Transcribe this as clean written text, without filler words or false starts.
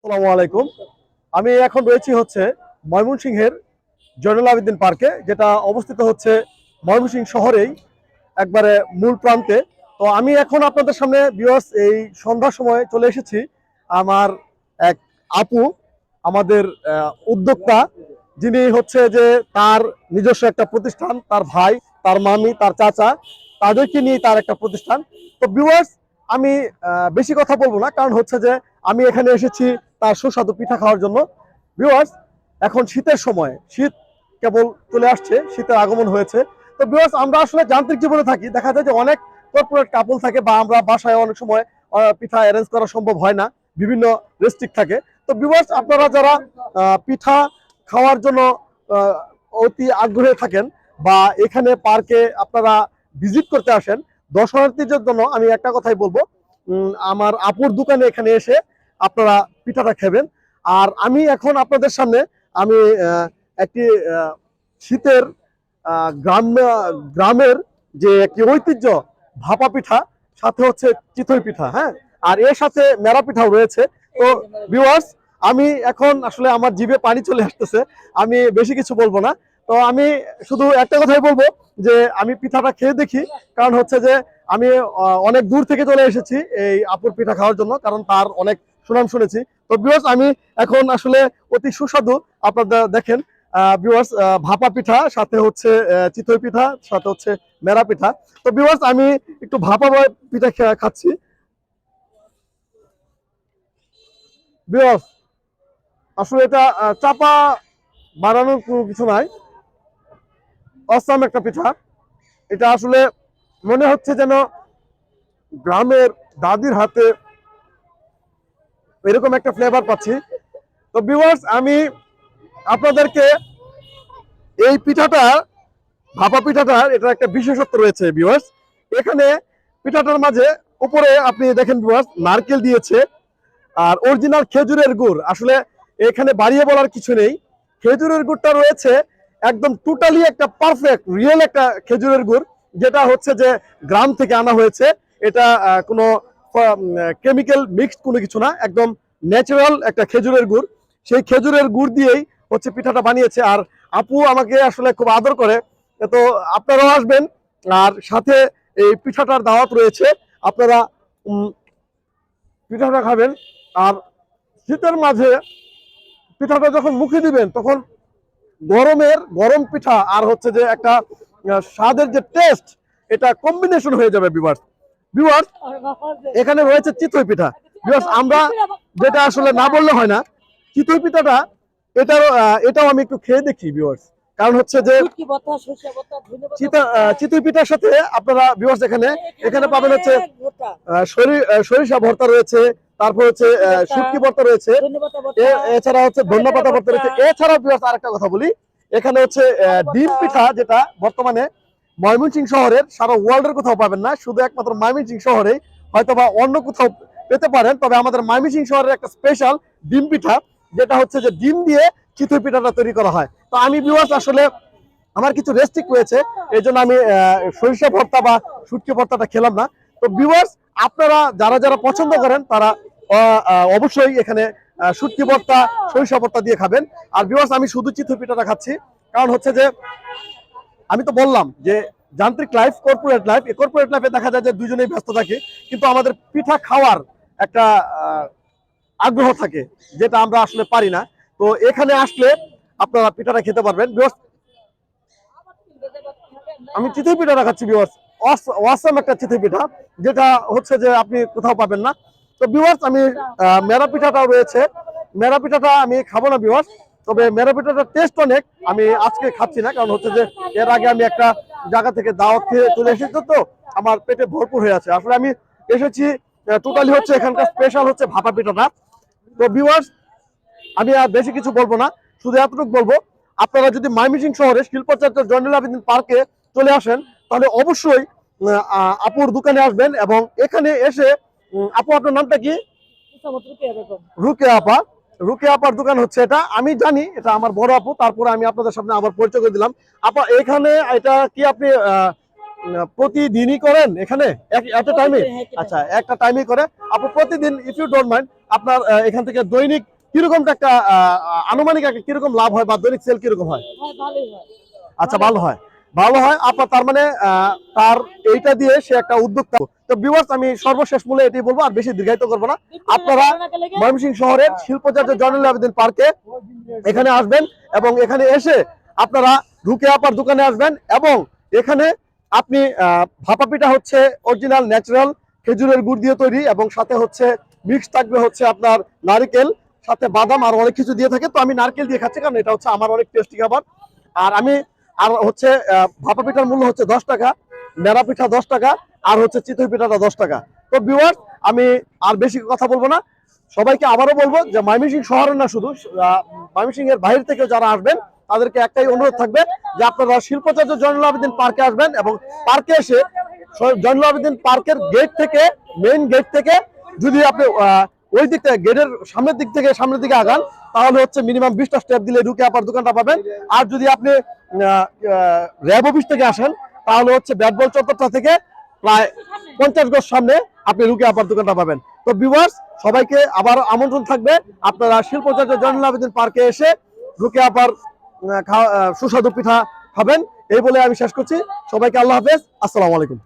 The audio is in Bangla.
আসসালামু আলাইকুম। আমি এখন রয়েছি হচ্ছে ময়মনসিংহের জয়নুল আবেদিন পার্কে, যেটা অবস্থিত হচ্ছে ময়মনসিংহ শহরেই একবারে মূল প্রান্তে। তো আমি এখন আপনাদের সামনে ভিউয়ার্স এই সন্ধ্যার সময় চলে এসেছি। আমার এক আপু, আমাদের উদ্যোক্তা, যিনি হচ্ছে যে তার নিজস্ব একটা প্রতিষ্ঠান, তার ভাই, তার মামি, তার চাচা, তাদেরকে নিয়ে তার একটা প্রতিষ্ঠান। তো ভিউয়ার্স, আমি বেশি কথা বলবো না, কারণ হচ্ছে যে আমি এখানে এসেছি তার সুস্বাদু পিঠা খাওয়ার জন্য। ভিউয়ার্স, এখন শীতের সময়, শীত কেবল চলে আসছে, শীতের আগমন হয়েছে। তো ভিউয়ার্স, আমরা আসলে যান্ত্রিক জীবনে থাকি, দেখা যায় যে অনেক কর্পোরেট কাপল থাকে, বা আমরা বাসায় অনেক সময় পিঠা অ্যারেঞ্জ করা সম্ভব হয় না, বিভিন্ন রেস্ট্রিক্ট থাকে। তো ভিউয়ার্স, আপনারা যারা পিঠা খাওয়ার জন্য আহ, অতি আগ্রহে থাকেন, বা এখানে পার্কে আপনারা ভিজিট করতে আসেন, দর্শনার্থীদের জন্য আমি একটা কথাই বলবো, আমার আপুর দোকানে এখানে এসে আপনারা পিঠাটা খাবেন। আর আমি এখন আপনাদের সামনে আমি একটি শীতের গ্রামের যে একটি ঐতিহ্য ভাপা পিঠা, সাথে হচ্ছে চিতই পিঠা, হ্যাঁ, আর এর সাথে মেরা পিঠাও রয়েছে। তো ভিউয়ার্স, আমি এখন আসলে আমার জিভে পানি চলে আসতেছে, আমি বেশি কিছু বলবো না। তো আমি শুধু একটা কথাই বলবো, যে আমি পিঠাটা খেয়ে দেখি, কারণ হচ্ছে যে আমি অনেক দূর থেকে চলে এসেছি এই আপুর পিঠা খাওয়ার জন্য, কারণ তার অনেক সুনাম শুনেছি। তো ভিউয়ার্স, আমি এখন আসলে অতি সুস্বাদু, আপনারা দেখেন ভিউয়ার্স, ভাপা পিঠা, সাথে হচ্ছে চিতই পিঠা, সাথে হচ্ছে মেরা পিঠা। তো ভিউয়ার্স, আমি একটু ভাপা পিঠা খাচ্ছি। ভিউয়ার্স, আসলে এটা চাপা বানানোর কোনো কিছু নাই, অসাম একটা পিঠা। এটা আসলে মনে হচ্ছে যেন গ্রামের দাদির হাতে এরকম একটা ফ্লেভার পাচ্ছি। তো ভিউয়ার্স, আমি আপনাদেরকে এই পিঠাটা, ভাপা পিঠাটার এটা একটা বিশেষত্ব রয়েছে ভিউয়ার্স। এখানে পিঠাটার মাঝে উপরে আপনি দেখেন ভিউয়ার্স, নারকেল দিয়েছে, আর অরিজিনাল খেজুরের গুড়। আসলে এখানে বাড়িয়ে বলার কিছু নেই, খেজুরের গুড়টা রয়েছে একদম টোটালি একটা পারফেক্ট রিয়েল একটা খেজুরের গুড়, যেটা হচ্ছে যে গ্রাম থেকে আনা হয়েছে। এটা কোনো কেমিক্যাল মিক্সড কোনো কিছু না, একদম ন্যাচারাল একটা খেজুরের গুড়। সেই খেজুরের গুড় দিয়েই হচ্ছে পিঠাটা বানিয়েছে। আর আপু আমাকে আসলে খুব আদর করে। তো আপনারাও আসবেন, আর সাথে এই পিঠাটার দাওয়াত রয়েছে, আপনারা পিঠাটা খাবেন। আর শীতের মাঝে পিঠাটা যখন মুখে দিবেন, তখন গরম পিঠা আর হচ্ছে যে একটা স্বাদের যে টেস্ট, এটা কম্বিনেশন হয়ে যাবে ভিউয়ার্স। ভিউয়ার্স, এখানে রয়েছে চিতই পিঠা। ভিউয়ার্স, আমরা যেটা আসলে না বললে হয় না, চিতই পিঠাটা, এটাও আমি একটু খেয়ে দেখি ভিউয়ার্স। কারণ হচ্ছে যে চিতই পিঠার সাথে আপনারা ভিউয়ার্স এখানে এখানে পাবেন হচ্ছে সরিষা ভর্তা রয়েছে, তারপর হচ্ছে শুটকি ভর্তা রয়েছে, এছাড়া হচ্ছে ধন্যপাতা ভর্তা রয়েছে। এছাড়া ভিউয়ার্স আরেকটা কথা বলি, এখানে হচ্ছে ডিম পিঠা, যেটা বর্তমানে ময়মনসিংহ শহরের, সারা ওয়ার্ল্ডের কোথাও পাবেন না, শুধু একমাত্র ময়মনসিংহ শহরেই হয়তো বা অন্য কোথাও পেতে পারেন। তবে আমাদের ময়মনসিংহ শহরের একটা স্পেশাল ডিম পিঠা, যেটা হচ্ছে যে ডিম দিয়ে চিতই পিঠাটা তৈরি করা হয়। তো আমি ভিউয়ার্স আসলে আমার কিছু রেস্ট্রিক্ট রয়েছে, এই জন্য আমি সরিষা ভর্তা বা শুটকি ভর্তাটা খেলাম না। তো ভিউয়ার্স, আপনারা যারা যারা পছন্দ করেন, তারা অবশ্যই এখানে শুটকি ভর্তা, সরিষা ভর্তা দিয়ে খাবেন। আর ভিউয়ার্স, আমি শুধু চিতই পিঠাটা খাচ্ছি, কারণ হচ্ছে যে আমি তো বললাম যে যান্ত্রিক লাইফ, কর্পোরেট লাইফ, এই কর্পোরেট লাইফে দেখা যায় যে দুজনেই ব্যস্ত থাকে, কিন্তু আমাদের পিঠা খাওয়ার একটা আগ্রহ থাকে, যেটা আমরা আসলে পারি না। তো এখানে আসলে আপনারা পিঠাটা খেতে পারবেন। আমি চিতই পিঠাটা খাচ্ছি ভিউয়ার্স, ওয়াসাম একটা চিতই পিঠা, যেটা হচ্ছে যে আপনি কোথাও পাবেন না। তো ভিউয়ার্স, আমি মেরা পিঠাটাও রয়েছে, মেরা পিঠাটা আমি খাবো না ভিউয়ার্স, তবে মেরা পিঠাটার টেস্ট অনেক। আমি আজকে খাচ্ছি না, কারণ হচ্ছে যে এর আগে আমি একটা জায়গা থেকে দাওয়াত খেয়ে চলে এসেছি, তো আমার পেটে ভরপুর হয়ে আছে। আসলে আমি এসেছি টোটালি হচ্ছে এখানকার স্পেশাল হচ্ছে ভাপা পিঠাটা। তো ভিউয়ার্স, আমি আর বেশি কিছু বলবো না, শুধু এতটুকু বলবো, আপনারা যদি ময়মনসিংহ শহরে শিল্পাচার্য জয়নুল আবেদিন পার্কে চলে আসেন, তাহলে অবশ্যই আপুর দোকানে আসবেন, এবং এখানে এসে আপু, আপনার নামটা কি? রুকে আপা। রুকে আপার দোকান হচ্ছে এটা, আমি জানি এটা আমার বড় আপু, তারপরে আমি আপনাদের সামনে আবার পরিচয় করে দিলাম। আপা, এখানে এটা কি আপনি প্রতিদিনই করেন এখানে একটা টাইমে? আচ্ছা, একটা টাইমে করে আপু প্রতিদিন, ইফ ইউ ডোন্ট মাইন্ড, আপনার এখান থেকে দৈনিক কিরকম একটা আনুমানিক একটা কিরকম লাভ হয় বা দৈনিক সেল কিরকম হয়? আচ্ছা, ভালো হয়, ভালো হয় আপনার। তার মানে তার এইটা দিয়ে সে একটা উদ্যোক্তা। তো ভিউয়ার্স, আমি সর্বশেষ মূল্যে এটাই বলবো, আর বেশি দীর্ঘায়িত করবো না। আপনারা ময়মনসিংহ শহরের শিল্পচার্য জয়নুল আবেদিন পার্কে এখানে আসবেন, এবং এখানে এসে আপনারা রুকে আপার দোকানে আসবেন, এবং এখানে আপনি ভাপা পিঠা হচ্ছে অরিজিনাল ন্যাচারাল খেজুরের গুড় দিয়ে তৈরি, এবং সাথে হচ্ছে মিক্স থাকবে হচ্ছে আপনার নারকেল, সাথে বাদাম আর অনেক কিছু দিয়ে থাকে। তো আমি নারকেল দিয়ে খাচ্ছি, কারণ এটা হচ্ছে আমার অনেক টেস্টি খাবার। আর আমি আর হচ্ছে ভাপা পিঠার মূল্য হচ্ছে 10 টাকা, নেড়া পিঠা 10 টাকা, আর হচ্ছে চিতই পিঠাটা 10 টাকা। তো ভিউয়ার্স, আমি আর বেশি কথা বলবো না। সবাইকে আবারও বলবো যে ময়মনসিংহ শহরের না, শুধু ময়মনসিংহের বাইরে থেকে যারা আসবেন তাদেরকে একটাই অনুরোধ থাকবে যে আপনারা শিল্পচার্য জয়নুল আবেদিন পার্কে আসবেন, এবং পার্কে এসে জয়নুল আবেদিন পার্কের গেট থেকে, মেইন গেট থেকে যদি আপনি ওই দিক থেকে গেটের সামনের দিকে আগান, তাহলে হচ্ছে মিনিমাম 20টা স্টেপ দিলে ঢুকে আপার দোকানটা পাবেন। আর যদি আপনি র্যাব অফিস থেকে আসেন, তাহলে হচ্ছে ব্যাটবল চত্বরটা থেকে প্রায় 50 গজ সামনে আপনি রুকে আপার দোকানটা পাবেন। তো ভিউয়ার্স, সবাইকে আবার আমন্ত্রণ থাকবে, আপনারা শিল্পচার্য জয়নুল আবেদিন পার্কে এসে রুকে আপার সুস্বাদু পিঠা খাবেন। এই বলে আমি শেষ করছি। সবাইকে আল্লাহ হাফেজ, আসসালামু আলাইকুম।